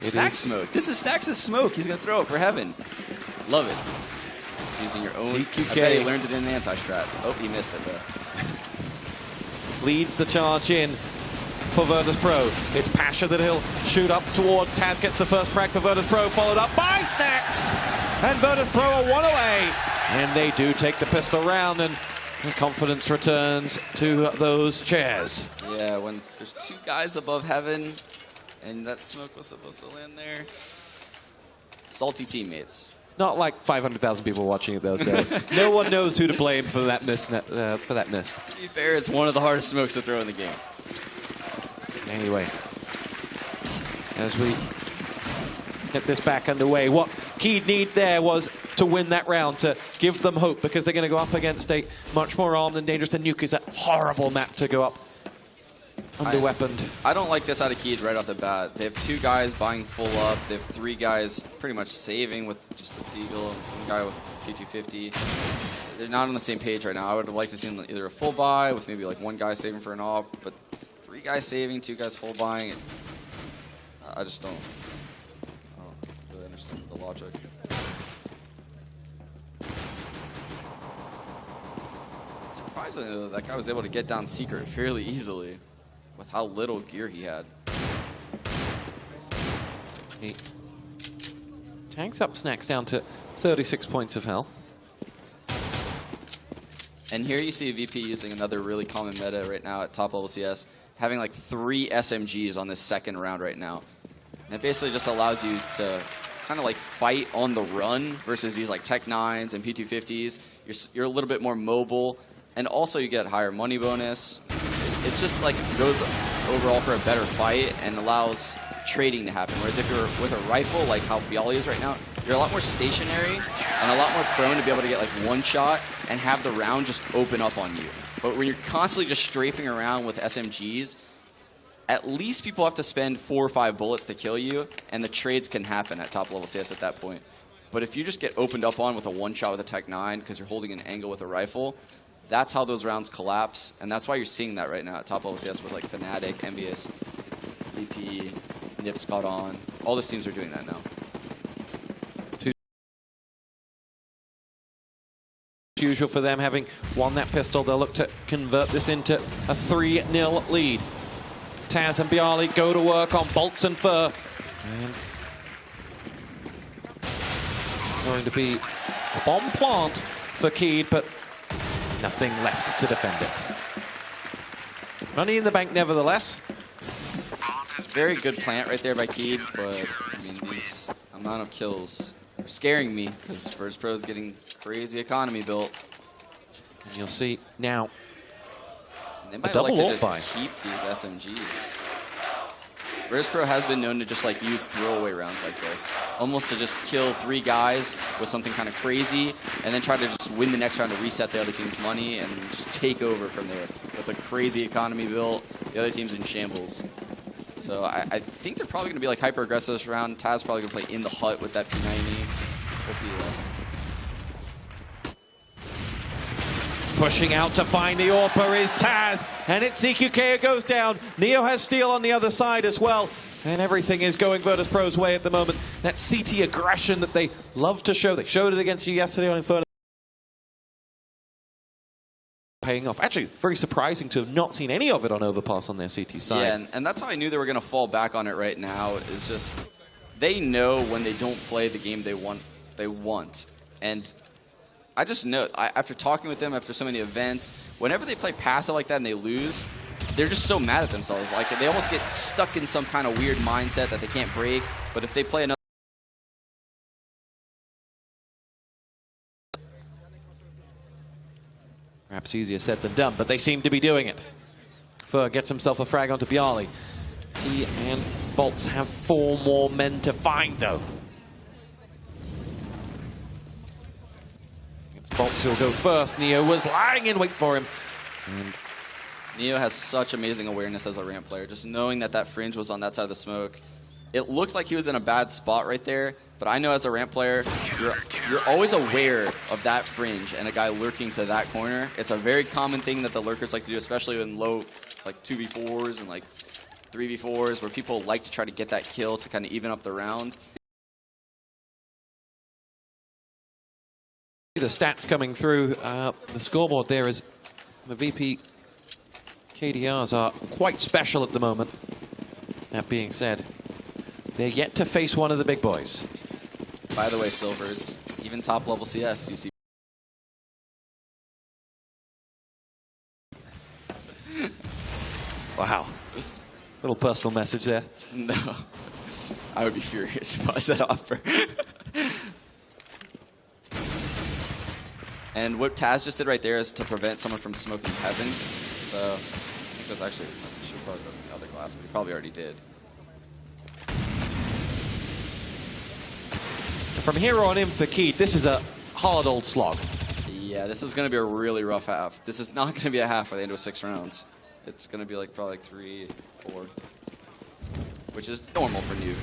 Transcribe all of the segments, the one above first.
Snack smoke. This is Snack's smoke. He's going to throw it for heaven. Love it. Using your own. CQK. I bet he learned it in the anti-strat. Oh, he missed it, though. Leads the charge in for Virtus.pro. It's Pasha that he'll shoot up towards. Taz gets the first frag for Virtus.pro, followed up by Snacks. And Virtus.pro are one away. And they do take the pistol round, and the confidence returns to those chairs. Yeah, when there's two guys above heaven, and that smoke was supposed to land there. Salty teammates. Not like 500,000 people watching it, though, so no one knows who to blame for that miss. To be fair, it's one of the hardest smokes to throw in the game. Anyway, as we get this back underway, what Keed need there was to win that round, to give them hope, because they're going to go up against a much more armed and dangerous than Nuke. Is a horrible map to go up under-weaponed. I don't like this out of Keed right off the bat. They have two guys buying full up. They have three guys pretty much saving with just the Deagle and one guy with P250. They're not on the same page right now. I would have liked to see them either a full buy with maybe like one guy saving for an AWP, but three guys saving, two guys full buying. I just don't really understand the logic. Surprisingly, though, that guy was able to get down Secret fairly easily with how little gear he had. He tanks up Snacks down to 36 points of health. And here you see VP using another really common meta right now at top level CS, having like 3 SMGs on this second round right now. And it basically just allows you to kind of like fight on the run versus these like Tech 9s and P250s. You're a little bit more mobile, and also you get higher money bonus. It's just like goes overall for a better fight and allows trading to happen. Whereas if you're with a rifle, like how Bialy is right now, you're a lot more stationary and a lot more prone to be able to get like one shot and have the round just open up on you. But when you're constantly just strafing around with SMGs, at least people have to spend 4 or 5 bullets to kill you, and the trades can happen at top level CS at that point. But if you just get opened up on with a one shot with a Tech 9 because you're holding an angle with a rifle, that's how those rounds collapse, and that's why you're seeing that right now at top level CS with like Fnatic, Envious, VP, Nips caught on. All those teams are doing that now. Usual for them, having won that pistol, they'll look to convert this into a 3-0 lead. Taz and Bialy go to work on bolts and fur. And going to be a bomb plant for Keed, but nothing left to defend it. Money in the bank nevertheless. It's a very good plant right there by Keed, but I mean, these amount of kills are scaring me because Virtus.pro is getting crazy economy built. And you'll see now they might like to just keep these SMGs. Virtus.pro has been known to just like use throwaway rounds like this, almost to just kill 3 guys with something kind of crazy, and then try to just win the next round to reset the other team's money and just take over from there with a crazy economy built. The other team's in shambles. So I think they're probably going to be like hyper aggressive this round. Taz probably going to play in the hut with that P90. We'll see. Pushing out to find the AWPer is Taz, and it's CQK who goes down. Neo has Steel on the other side as well, and everything is going Virtus.pro's way at the moment. That CT aggression that they love to show. They showed it against you yesterday on Inferno. Paying off. Actually, very surprising to have not seen any of it on Overpass on their CT side. Yeah, and that's how I knew they were going to fall back on it right now. It's just they know when they don't play the game they want. And I just know, after talking with them after so many events, whenever they play passive like that and they lose, they're just so mad at themselves. Like they almost get stuck in some kind of weird mindset that they can't break. But if they play another, perhaps easier said than done, but they seem to be doing it. Fur gets himself a frag onto Bialy. He and Bolts have 4 more men to find, though. Bolts will go first. Neo was lying in wait for him. And Neo has such amazing awareness as a ramp player. Just knowing that that fringe was on that side of the smoke. It looked like he was in a bad spot right there, but I know as a ramp player, you're always aware of that fringe and a guy lurking to that corner. It's a very common thing that the lurkers like to do, especially in low, like 2v4s and like 3v4s where people like to try to get that kill to kind of even up the round. The stats coming through the scoreboard there is the VP KDRs are quite special at the moment. That being said, they're yet to face one of the big boys. By the way, Silvers, even top level CS, you see. Wow. Little personal message there. No. I would be furious if I was that offer. And what Taz just did right there is to prevent someone from smoking heaven. So I think it was actually, I should probably go to the other glass, but he probably already did. From here on in for Keed, this is a hard old slog. Yeah, this is going to be a really rough half. This is not going to be a half by the end of 6 rounds. It's going to be like probably like 3, 4, which is normal for Nuke.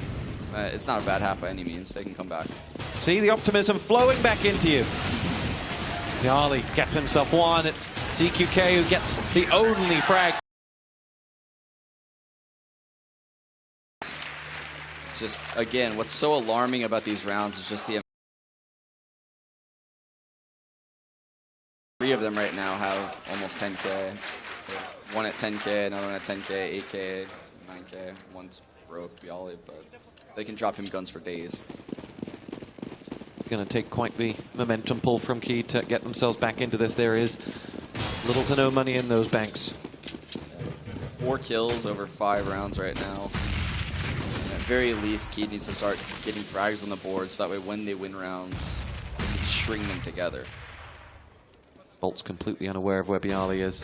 It's not a bad half by any means. They can come back. See the optimism flowing back into you. Yali gets himself one. It's ZQK who gets the only frag. It's just, again, what's so alarming about these rounds is just the 3 of them right now have almost 10K. One at 10K, another one at 10K, 8K, 9K. One's broke, Yali, but they can drop him guns for days. Going to take quite the momentum pull from Key to get themselves back into this. There is little to no money in those banks. 4 kills over 5 rounds right now. And at very least, Key needs to start getting frags on the board so that way when they win rounds, they can string them together. Bolt's completely unaware of where Bialy is.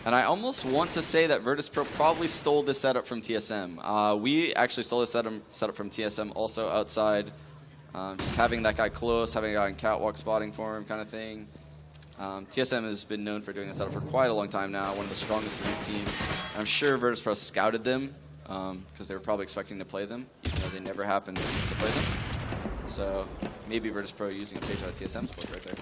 And I almost want to say that Virtus.pro probably stole this setup from TSM. We actually stole this setup from TSM also outside. Just having that guy close, having a guy in catwalk spotting for him kind of thing. TSM has been known for doing this setup for quite a long time now, one of the strongest Nuke teams. I'm sure Virtus.pro scouted them because they were probably expecting to play them, even though they never happened to play them. So maybe Virtus.pro using a page out of TSM's book right there.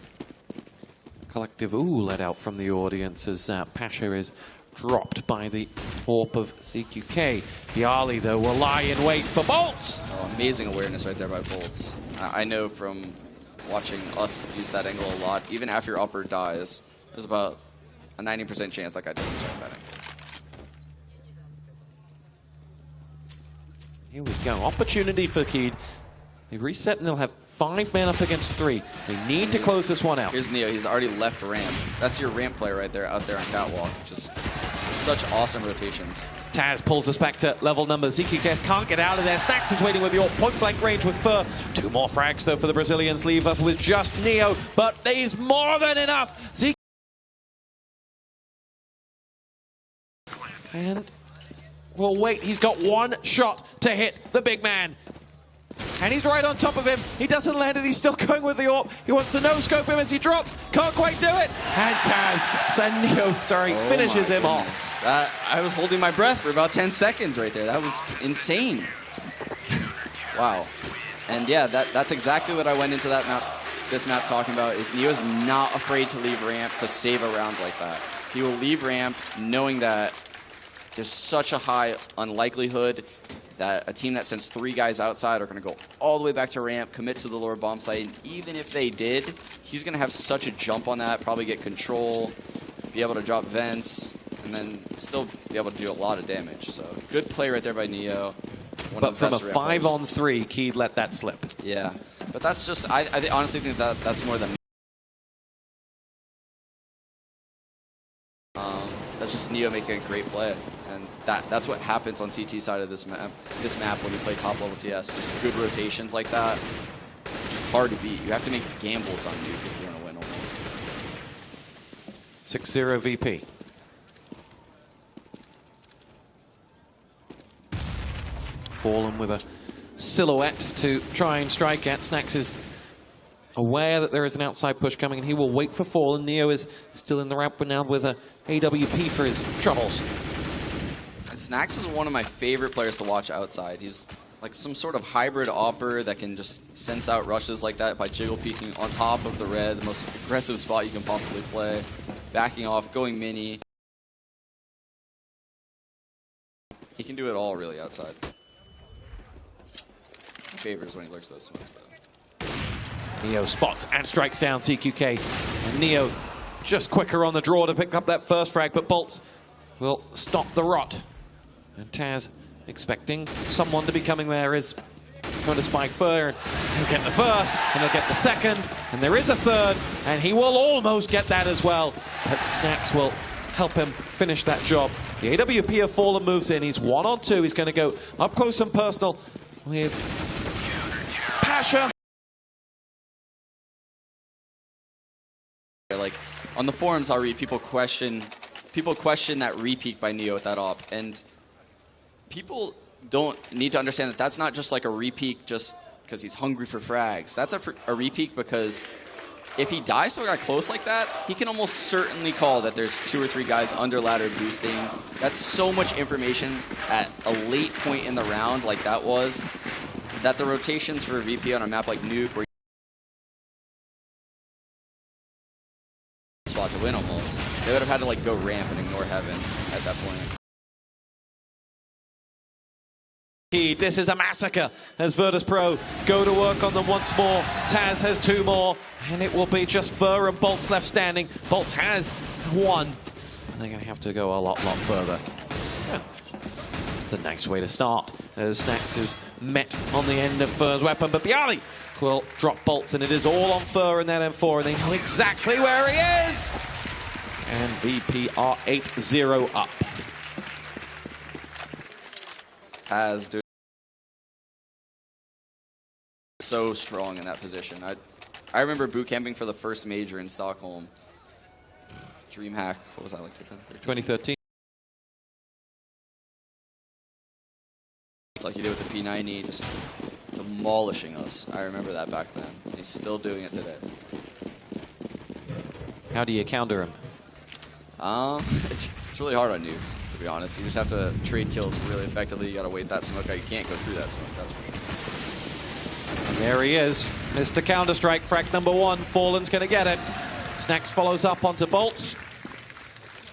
Collective ooh let out from the audience as Pasha is dropped by the AWP of CQK. Bialy, though, will lie in wait for Bolts. Oh, amazing awareness right there by Bolts. I know from watching us use that angle a lot, even after your upper dies, there's about a 90% chance that guy doesn't start betting. Here we go. Opportunity for Keed. They reset and they'll have 5 men up against 3. They need to close this one out. Here's Neo. He's already left ramp. That's your ramp player right there, out there on catwalk. Just such awesome rotations. Taz pulls us back to level number. ZQK can't get out of there. Snax is waiting with the point blank range with Fur. 2 more frags, though, for the Brazilians. Leave us with just Neo, but there's more than enough. And, well, wait, he's got 1 shot to hit the big man. And he's right on top of him. He doesn't land it. He's still going with the AWP. He wants to no-scope him as he drops. Can't quite do it. And Taz, Neo, finishes him off. I was holding my breath for about 10 seconds right there. That was insane. Wow. And yeah, that's exactly what I went into this map talking about, is Neo's not afraid to leave ramp to save a round like that. He will leave ramp knowing that there's such a high unlikelihood that a team that sends 3 guys outside are going to go all the way back to ramp, commit to the lower bomb site, and even if they did, he's going to have such a jump on that, probably get control, be able to drop vents, and then still be able to do a lot of damage. So good play right there by Neo. But from a 5-on-3, Keed let that slip. Yeah, but that's just, I honestly think that's more than that's just Neo making a great play, and that's what happens on CT side of this map. When you play top level CS, just good rotations like that. Just hard to beat. You have to make gambles on Nuke if you want to win almost. 6-0 VP. Fallen with a silhouette to try and strike at. Snax is aware that there is an outside push coming, and he will wait for Fallen. Neo is still in the ramp, but now with a AWP for his troubles. And Snax is one of my favorite players to watch outside. He's like some sort of hybrid opper that can just sense out rushes like that by jiggle peeking on top of the red, the most aggressive spot you can possibly play, backing off, going mini. He can do it all really outside. Favors when he lurks those smokes though. Neo spots and strikes down CQK. And Neo just quicker on the draw to pick up that first frag, but Bolts will stop the rot. And Taz expecting someone to be coming there is going to spike third. He'll get the first, and he'll get the second, and there is a third, and he will almost get that as well. But Snacks will help him finish that job. The AWP of Fallen moves in. He's 1 on 2. He's going to go up close and personal with Pasha. Like on the forums, I'll read people question that repeak by Neo with that op, and people don't need to understand that that's not just like a repeak just because he's hungry for frags. That's a repeak because if he dies to a guy close like that, he can almost certainly call that there's 2 or 3 guys under ladder boosting. That's so much information at a late point in the round like that was, that the rotations for a VP on a map like Nuke, where spot to win almost, they would have had to like go ramp and ignore heaven at that point. This is a massacre as Virtus.pro go to work on them once more. Taz has 2 more, and it will be just Fur and Bolts left standing. Bolts has 1, and they're going to have to go a lot further. Yeah. It's a nice way to start as Snacks is met on the end of Fur's weapon, but Bialy will drop Bolts, and it is all on Fur and that M4, and they know exactly where he is. And VP are 8-0 up. Taz doing so strong in that position. I remember boot camping for the first major in Stockholm. DreamHack, what was that, like 2013? Like he did with the P90, just demolishing us. I remember that back then. He's still doing it today. How do you counter him? It's really hard on you, to be honest. You just have to trade kills really effectively. You gotta wait that smoke out. You can't go through that smoke, that's for sure. And there he is, Mr. Counter-Strike, frag number 1. Fallen's going to get it. Snacks follows up onto Bolts.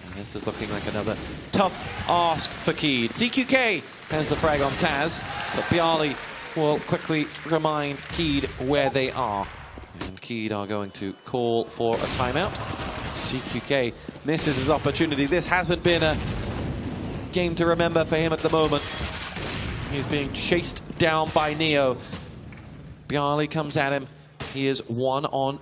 And this is looking like another tough ask for Keed. CQK has the frag on Taz, but Bialy will quickly remind Keed where they are. And Keed are going to call for a timeout. CQK misses his opportunity. This hasn't been a game to remember for him at the moment. He's being chased down by Neo. Bialy comes at him. He is 1 on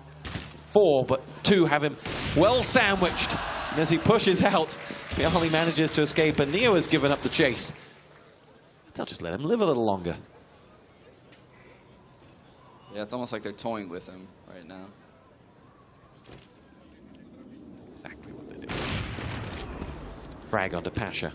4, but 2 have him well sandwiched. And as he pushes out, Bialy manages to escape, and Neo has given up the chase. They'll just let him live a little longer. Yeah, it's almost like they're toying with him right now. Exactly what they do. Frag onto Pasha.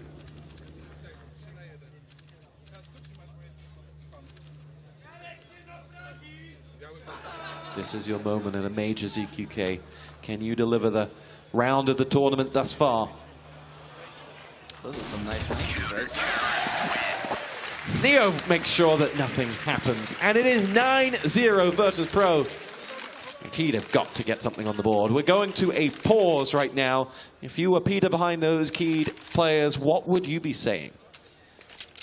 This is your moment in a major, ZQK. Can you deliver the round of the tournament thus far? Those are some nice languages, right? Neo makes sure that nothing happens. And it is 9-0 Virtus.pro. Keed have got to get something on the board. We're going to a pause right now. If you were Peter behind those Keed players, what would you be saying?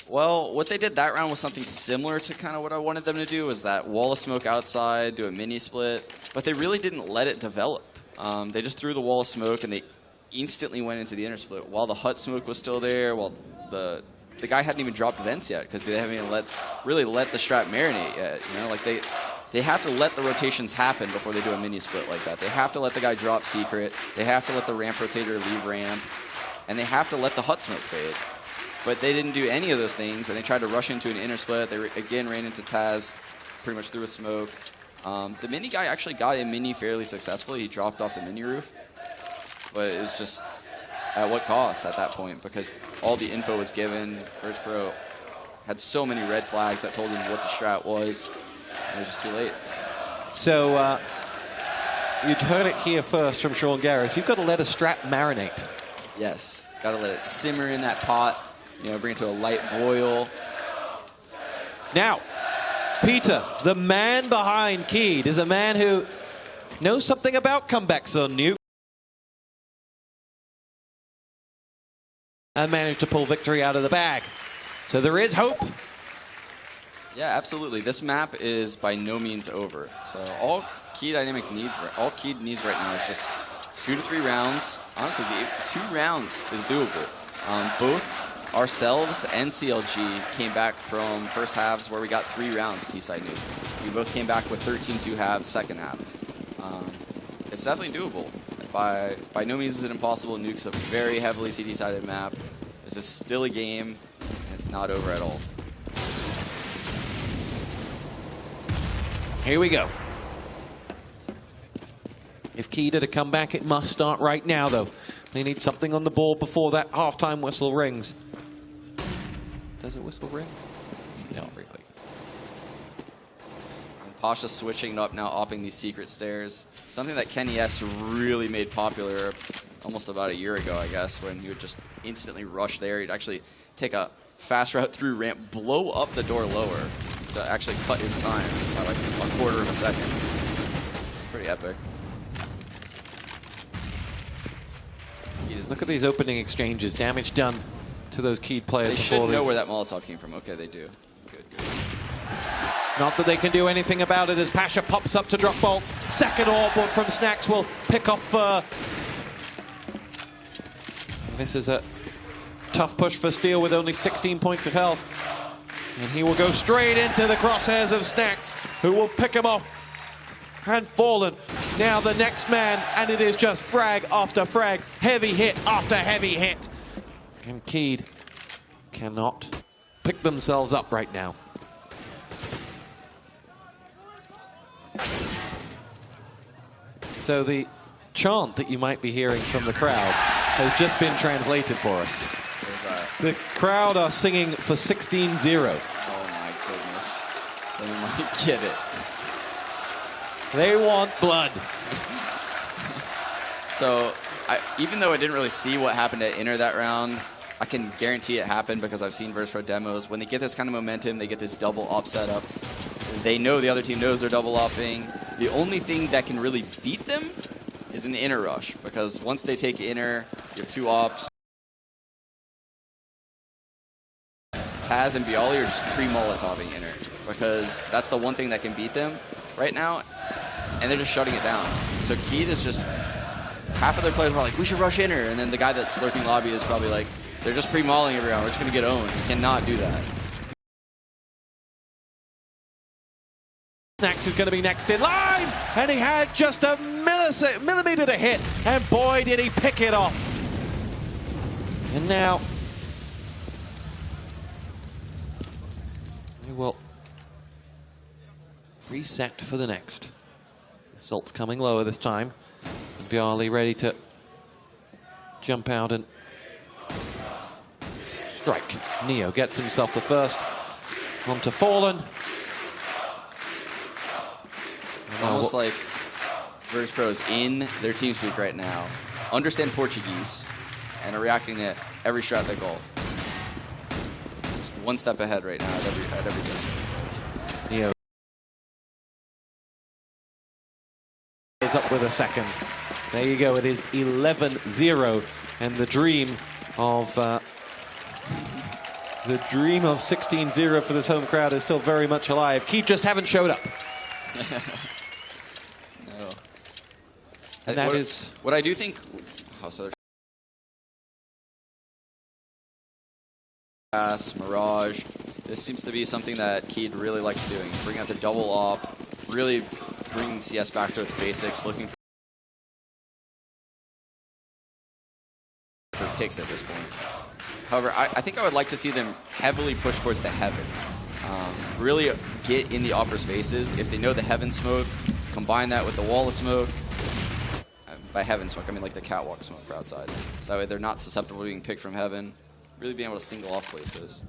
Well, what they did that round was something similar to kind of what I wanted them to do, was that wall of smoke outside, do a mini split, but they really didn't let it develop. They just threw the wall of smoke and they instantly went into the inner split while the hut smoke was still there, while the guy hadn't even dropped vents yet because they haven't even really let the strat marinate yet. You know, like they have to let the rotations happen before they do a mini split like that. They have to let the guy drop secret. They have to let the ramp rotator leave ramp, and they have to let the hut smoke fade. But they didn't do any of those things, and they tried to rush into an inner split. They again ran into Taz, pretty much through a smoke. The mini guy actually got a mini fairly successfully. He dropped off the mini roof, but it was just at what cost at that point? Because all the info was given. Virtus.pro had so many red flags that told him what the strat was. It was just too late. So you'd heard it here first from Sean Garris. You've got to let a strat marinate. Yes, got to let it simmer in that pot. You know, bring it to a light boil. Now, Peter, the man behind Keed, is a man who knows something about comebacks on Nuke. And managed to pull victory out of the bag. So there is hope. Yeah, absolutely. This map is by no means over. So all Key needs right now is just 2 to 3 rounds. Honestly, 2 rounds is doable. Both ourselves and CLG came back from first halves where we got 3 rounds T-side nuke. We both came back with 13-2 halves second half. It's definitely doable. By no means is it impossible. Nuke's a very heavily CT-sided map. This is still a game, and it's not over at all. Here we go. If Kida to come back, it must start right now, though. They need something on the board before that halftime whistle rings. Does it whistle ring? No, really. And Pasha switching up now, opping these secret stairs. Something that Kenny S really made popular almost about a year ago, I guess, when he would just instantly rush there. He'd actually take a fast route through ramp, blow up the door lower to actually cut his time by like a quarter of a second. It's pretty epic. Look at these opening exchanges. Damage done to those keyed players. They should know where that Molotov came from. Okay, they do. Good. Not that they can do anything about it as Pasha pops up to drop bolts. Second orb from Snacks will pick off. This is a tough push for Steel with only 16 points of health. And he will go straight into the crosshairs of Snacks, who will pick him off. And Fallen, now the next man, and it is just frag after frag, heavy hit after heavy hit. And Keyed cannot pick themselves up right now. So the chant that you might be hearing from the crowd has just been translated for us. The crowd are singing for 16-0. Oh my goodness. They might get it. They want blood. So, even though I didn't really see what happened at Inner that round, I can guarantee it happened because I've seen Virtus.pro demos. When they get this kind of momentum, they get this double op setup. They know the other team knows they're double opping. The only thing that can really beat them is an Inner rush, because once they take Inner, you have 2 ops. Taz and Bialy are just pre-molotoving Inner, because that's the one thing that can beat them right now, and they're just shutting it down. So Keith is just, half of their players are like, we should rush Inner, and then the guy that's lurking lobby is probably like, they're just pre-mauling everyone, we're just going to get owned. You cannot do that. Snacks is going to be next in line, and he had just a millimeter to hit, and boy did he pick it off. And now we will reset for the next. Salt's coming lower this time. Bialy ready to jump out and strike. Neo gets himself the first. On to Fallen. Almost like Virtus.pro is in their TeamSpeak right now, understand Portuguese, and are reacting to every strat they call. Just one step ahead right now at every turn. Neo goes up with a second. There you go. It is 11-0, and the dream of 16-0 for this home crowd is still very much alive. Keith just haven't showed up. No. And that is what I do think. Oh, so Mirage. This seems to be something that Keed really likes doing. Bring out the double op, really bringing CS back to its basics, looking for picks at this point. However, I think I would like to see them heavily push towards the heaven. Really get in the opper's faces. If they know the heaven smoke, combine that with the wall of smoke. By heaven smoke, I mean like the catwalk smoke for outside. So that way they're not susceptible to being picked from heaven. Really being able to single off places.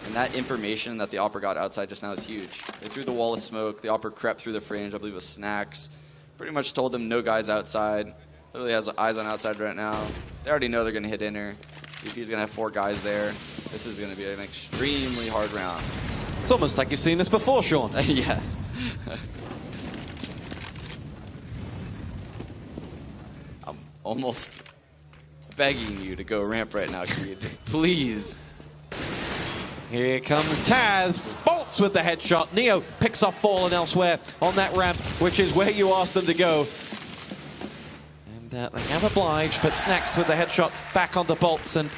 And that information that the opper got outside just now is huge. They threw the wall of smoke. The opper crept through the fringe, I believe with Snacks. Pretty much told them no guys outside. Literally has eyes on outside right now. They already know they're going to hit Inner. VP's going to have 4 guys there. This is going to be an extremely hard round. It's almost like you've seen this before, Sean. Yes. I'm almost begging you to go ramp right now, Creed. Please. Here comes Taz, bolts with the headshot. Neo picks off Fallen elsewhere on that ramp, which is where you asked them to go. And they have obliged, but Snacks with the headshot back on the bolts, and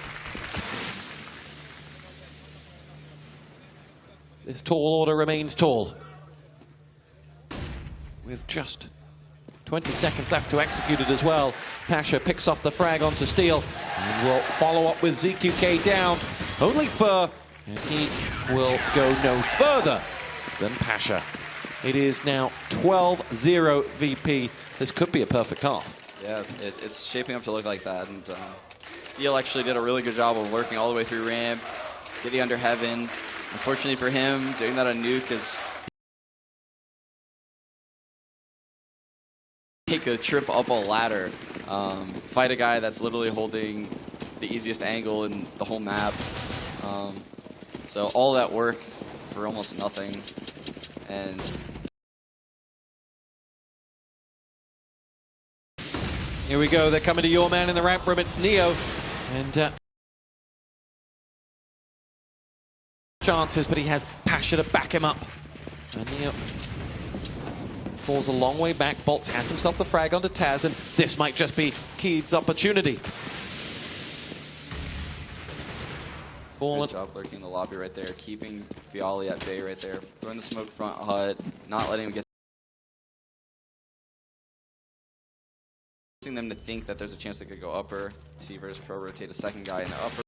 this tall order remains tall. With just 20 seconds left to execute it as well. Pasha picks off the frag onto Steel and will follow up with ZQK down. Only Fur, and he will go no further than Pasha. It is now 12-0 VP. This could be a perfect half. Yeah, it's shaping up to look like that. And Steel actually did a really good job of working all the way through ramp, getting under heaven. Unfortunately for him, doing that on Nuke is take a trip up a ladder, fight a guy that's literally holding the easiest angle in the whole map. So all that work for almost nothing. And here we go. They're coming to your man in the ramp room. It's Neo. And chances, but he has Pasha to back him up. And Neo falls a long way back. Bolts has himself the frag onto Taz, and this might just be Keed's opportunity. Good job lurking in the lobby right there, keeping Viali at bay right there, throwing the smoke front hut, not letting him get, forcing them to think that there's a chance they could go upper. See Virtus.pro rotate a second guy in the upper.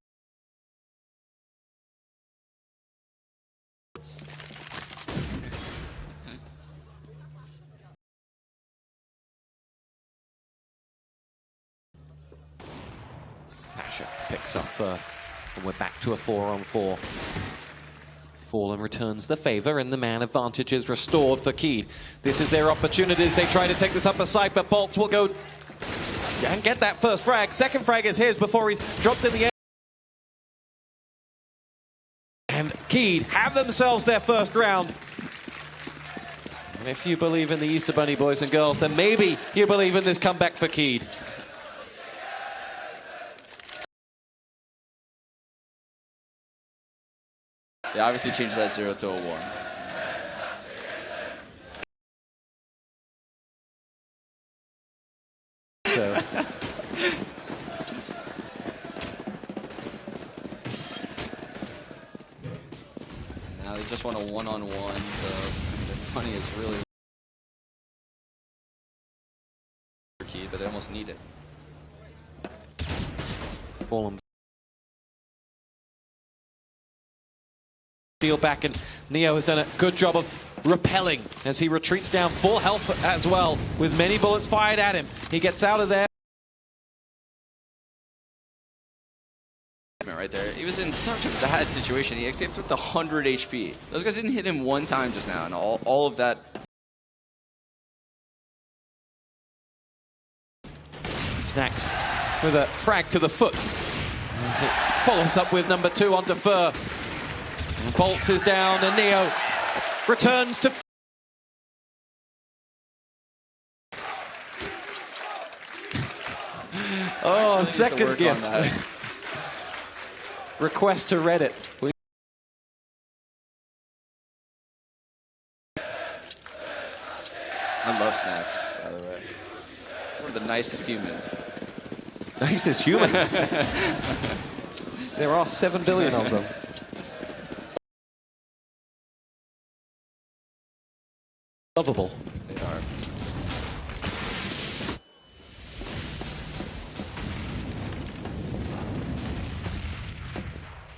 Pasha picks up and we're back to a 4-on-4. Fallen returns the favor, and the man advantage is restored for Keed. This is their opportunities. They try to take this upper side, but Bolts will go and get that first frag. Second frag is his before he's dropped in the air. And Keed have themselves their first round. And if you believe in the Easter Bunny, boys and girls, then maybe you believe in this comeback for Keed. They obviously changed that 0 to a 1. So now they just want a 1-on-1, so the money is really key, but they almost need it. Fallen. Steel back, and Neo has done a good job of repelling as he retreats down, full health as well, with many bullets fired at him. He gets out of there. Right there, he was in such a bad situation. He escaped with 100 HP. Those guys didn't hit him one time just now, and all of that. Snacks with a frag to the foot. As it follows up with number 2 onto Fur. And Bolts is down, and Neo returns to... Oh, second gift. Request to Reddit. I love Snacks, by the way. He's one of the nicest humans. Nicest humans? There are 7 billion of them. Lovable. They are.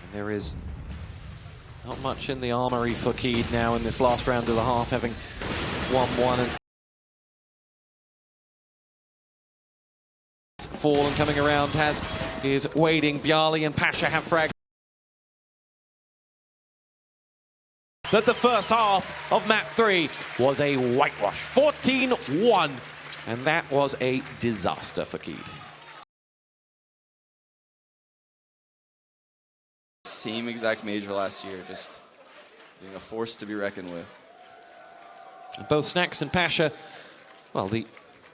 And there is not much in the armory for Keed now in this last round of the half, having 1-1 and Fallen coming around is waiting. Bialy and Pasha have frag. That the first half of Map 3 was a whitewash. 14-1. And that was a disaster for Keed. Same exact major last year, just being a force to be reckoned with. Both Snacks and Pasha, well, the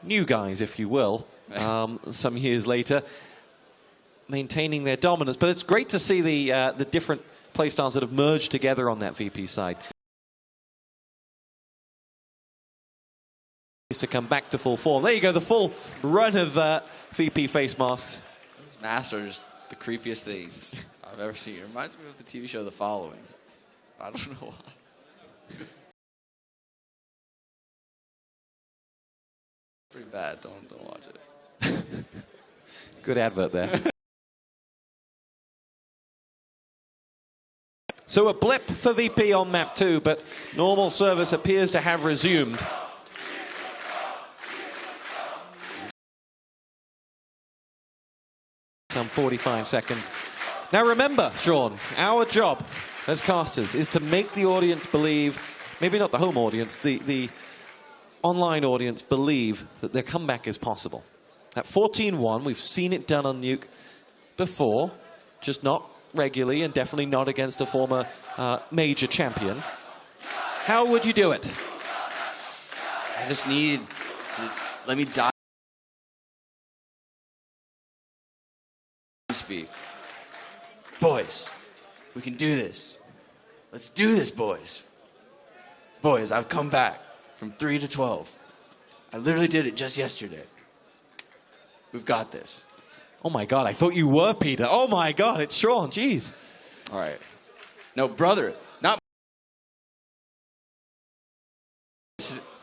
new guys, if you will, some years later, maintaining their dominance. But it's great to see the different playstyles that have merged together on that VP side. To come back to full form. There you go, the full run of VP face masks. These masks are just the creepiest things I've ever seen. It reminds me of the TV show The Following. I don't know why. Pretty bad. Don't watch it. Good advert there. So a blip for VP on map 2, but normal service appears to have resumed. Some 45 seconds. Now remember, Sean, our job as casters is to make the audience believe, maybe not the home audience, the online audience believe that their comeback is possible. At 14-1, we've seen it done on Nuke before, just not regularly and definitely not against a former major champion. How would you do it? I just need to let me die. Speak. Boys, we can do this. Let's do this, boys. Boys, I've come back from 3 to 12. I literally did it just yesterday. We've got this. Oh my God, I thought you were Peter. Oh my God, it's Sean, jeez. All right. No, brother, not.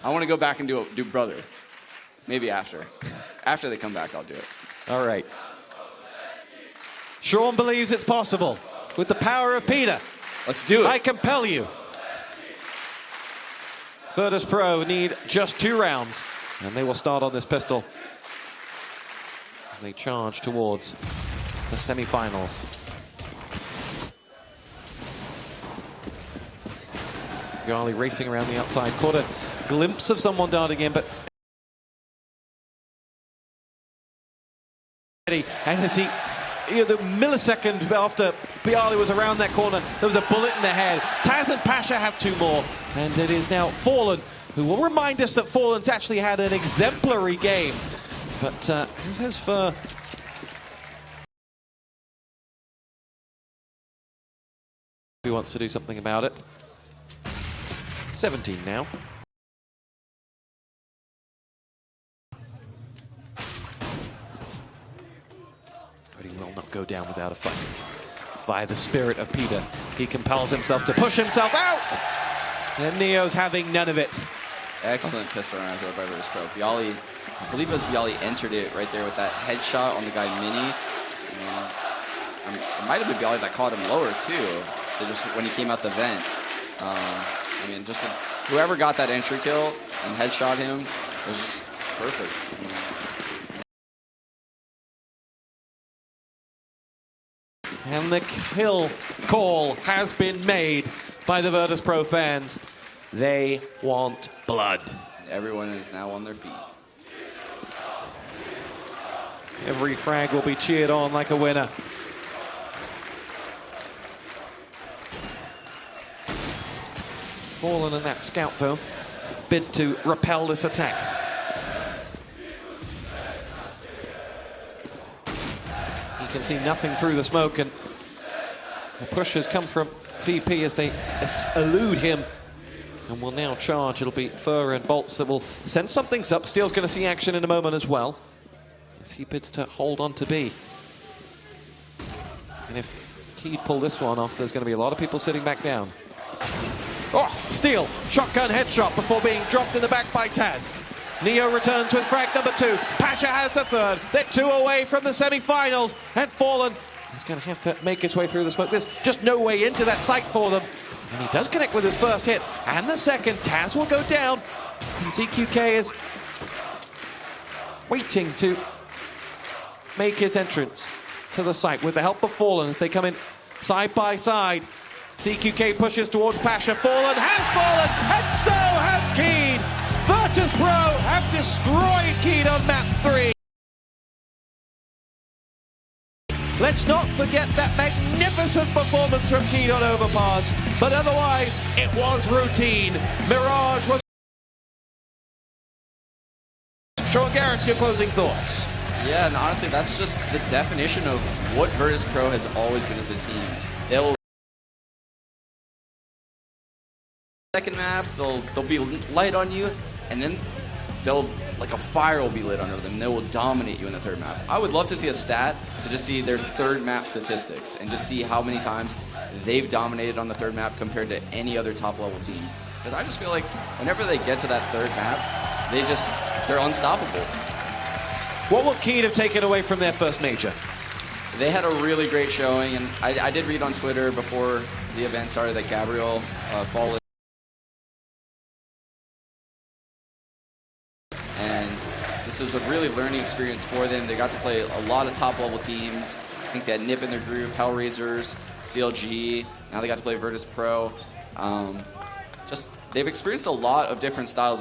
I want to go back and do brother. Maybe after. After they come back, I'll do it. All right. Sean believes it's possible with the power of Peter. Let's do it. I compel you. Virtus.pro need just 2 rounds, and they will start on this pistol as they charge towards the semi-finals. Garley racing around the outside. Caught a glimpse of someone darting in, but and as he, the millisecond after Bialy was around that corner, there was a bullet in the head. Taz and Pasha have 2 more, and it is now Fallen, who will remind us that Fallen's actually had an exemplary game. But as has for he wants to do something about it. 17 now. But he will not go down without a fight. Via the spirit of Peter, he compels himself to push himself out. And Neo's having none of it. Excellent pistol round here by Virtus.pro. Bialy, I believe it was Bialy entered it right there with that headshot on the guy Mini. It might have been Bialy that caught him lower too. So just when he came out the vent. I mean, just whoever got that entry kill and headshot him was just perfect. And the kill call has been made by the Virtus.pro fans. They want blood. Everyone is now on their feet. Every frag will be cheered on like a winner. Fallen in that scout, though, bid to repel this attack. You can see nothing through the smoke, and the push has come from VP as they elude him, and will now charge. It'll be Fur and Bolts that will send something up. Steel's going to see action in a moment as well, as he bids to hold on to B. And if he'd pull this one off, there's going to be a lot of people sitting back down. Oh, Steel, shotgun headshot before being dropped in the back by Taz. Neo returns with frag number 2. Pasha has the 3rd. They're 2 away from the semi-finals. And Fallen is going to have to make his way through the smoke. There's just no way into that site for them. And he does connect with his first hit. And the second. Taz will go down. And ZQK is waiting to make his entrance to the site with the help of Fallen as they come in side by side. CQK pushes towards Pasha. Fallen has fallen, and so have Keed. Virtus.pro have destroyed Keed on map 3. Let's not forget that magnificent performance from Keed on Overpass, but otherwise it was routine. Mirage was... Sean Garris, your closing thoughts? Yeah, and honestly, that's just the definition of what Virtus.pro has always been as a team. They'll second map, they'll be light on you, and then they'll like a fire will be lit under them. And they will dominate you in the third map. I would love to see a stat to just see their third map statistics and just see how many times they've dominated on the third map compared to any other top level team. Because I just feel like whenever they get to that third map, they're unstoppable. What would Keed have taken away from their first major? They had a really great showing, and I did read on Twitter before the event started that Gabriel followed. And this was a really learning experience for them. They got to play a lot of top-level teams. I think they had Nip in their group, Hellraisers, CLG. Now they got to play Virtus.pro. They've experienced a lot of different styles